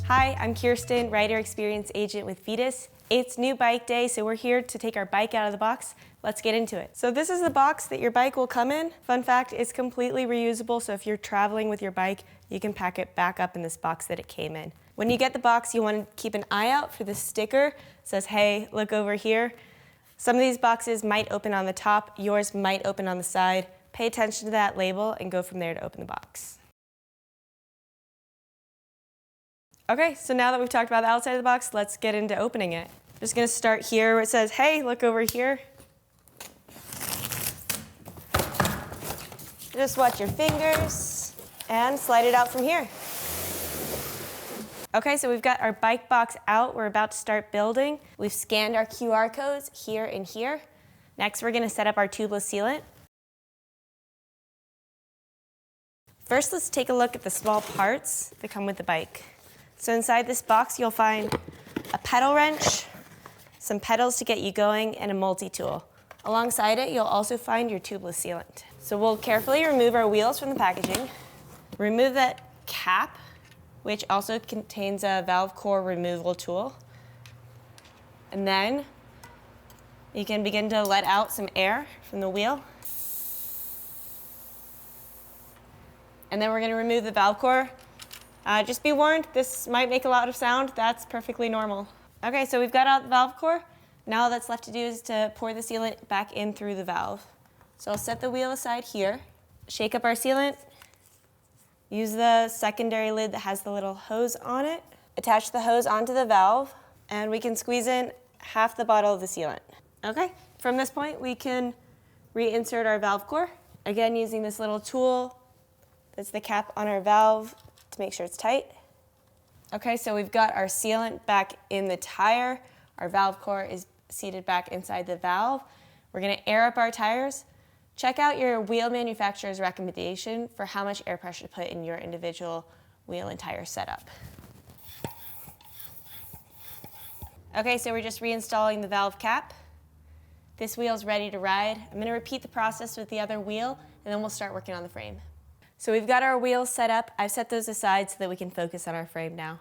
Hi, I'm Kirsten, Rider Experience Agent with Vitus. It's new bike day, so we're here to take our bike out of the box. Let's get into it. So this is the box that your bike will come in. Fun fact, it's completely reusable, so if you're traveling with your bike, you can pack it back up in this box that it came in. When you get the box, you want to keep an eye out for the sticker that says, hey, look over here. Some of these boxes might open on the top, yours might open on the side. Pay attention to that label and go from there to open the box. Okay, so now that we've talked about the outside of the box, let's get into opening it. I'm just gonna start here where it says, hey, look over here. Just watch your fingers and slide it out from here. Okay, so we've got our bike box out. We're about to start building. We've scanned our QR codes here and here. Next, we're gonna set up our tubeless sealant. First, let's take a look at the small parts that come with the bike. So inside this box, you'll find a pedal wrench, some pedals to get you going, and a multi-tool. Alongside it, you'll also find your tubeless sealant. So we'll carefully remove our wheels from the packaging, remove that cap, which also contains a valve core removal tool. And then you can begin to let out some air from the wheel. And then we're going to remove the valve core. Just be warned, this might make a lot of sound. That's perfectly normal. Okay, so we've got out the valve core. Now all that's left to do is to pour the sealant back in through the valve. So I'll set the wheel aside here, shake up our sealant, use the secondary lid that has the little hose on it, attach the hose onto the valve, and we can squeeze in half the bottle of the sealant. Okay, from this point we can reinsert our valve core, again using this little tool that's the cap on our valve to make sure it's tight. Okay, so we've got our sealant back in the tire. Our valve core is seated back inside the valve. We're gonna air up our tires. Check out your wheel manufacturer's recommendation for how much air pressure to put in your individual wheel and tire setup. Okay, so we're just reinstalling the valve cap. This wheel's ready to ride. I'm gonna repeat the process with the other wheel, and then we'll start working on the frame. So we've got our wheels set up. I've set those aside so that we can focus on our frame now.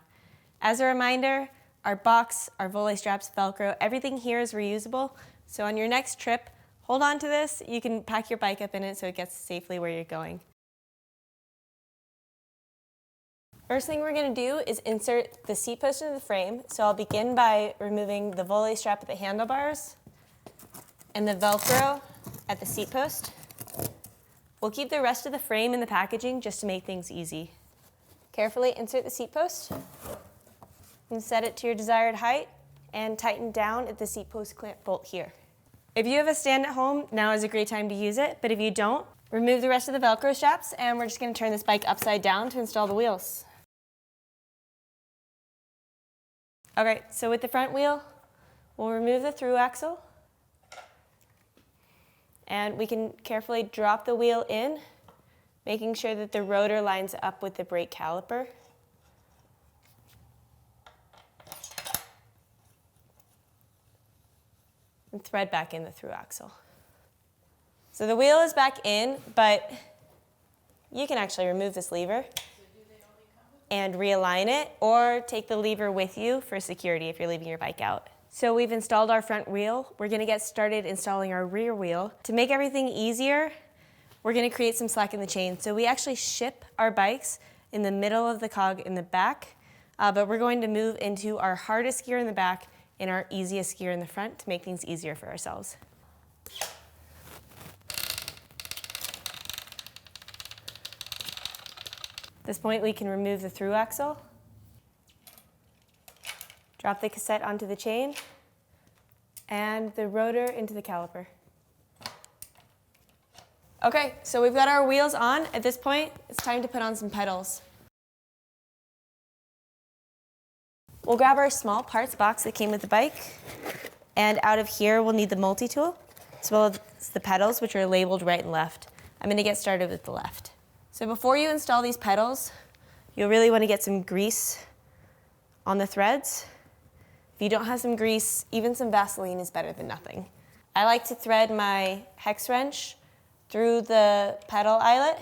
As a reminder, our box, our volley straps, Velcro, everything here is reusable. So on your next trip, hold on to this. You can pack your bike up in it so it gets safely where you're going. First thing we're gonna do is insert the seat post into the frame. So I'll begin by removing the volley strap at the handlebars and the Velcro at the seat post. We'll keep the rest of the frame in the packaging just to make things easy. Carefully insert the seat post and set it to your desired height and tighten down at the seat post clamp bolt here. If you have a stand at home, now is a great time to use it, but if you don't, remove the rest of the Velcro straps and we're just gonna turn this bike upside down to install the wheels. Okay, so with the front wheel, we'll remove the through axle. And we can carefully drop the wheel in, making sure that the rotor lines up with the brake caliper. And thread back in the through axle. So the wheel is back in, but you can actually remove this lever and realign it, or take the lever with you for security if you're leaving your bike out. So we've installed our front wheel. We're gonna get started installing our rear wheel. To make everything easier, we're gonna create some slack in the chain. So we actually ship our bikes in the middle of the cog in the back, but we're going to move into our hardest gear in the back and our easiest gear in the front to make things easier for ourselves. At this point, we can remove the through axle. Drop the cassette onto the chain and the rotor into the caliper. Okay, so we've got our wheels on. At this point, it's time to put on some pedals. We'll grab our small parts box that came with the bike, and out of here we'll need the multi-tool, as well as the pedals, which are labeled right and left. I'm gonna get started with the left. So before you install these pedals, you'll really wanna get some grease on the threads. If you don't have some grease, even some Vaseline is better than nothing. I like to thread my hex wrench through the pedal eyelet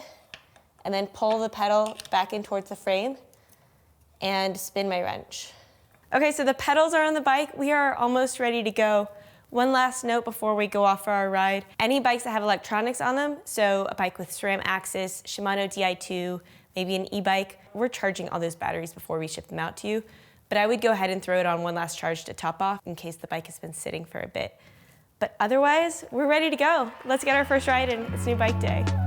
and then pull the pedal back in towards the frame and spin my wrench. Okay, so the pedals are on the bike. We are almost ready to go. One last note before we go off for our ride. Any bikes that have electronics on them, so a bike with SRAM axis, Shimano Di2, maybe an e-bike, we're charging all those batteries before we ship them out to you. But I would go ahead and throw it on one last charge to top off in case the bike has been sitting for a bit. But otherwise, we're ready to go. Let's get our first ride and it's new bike day.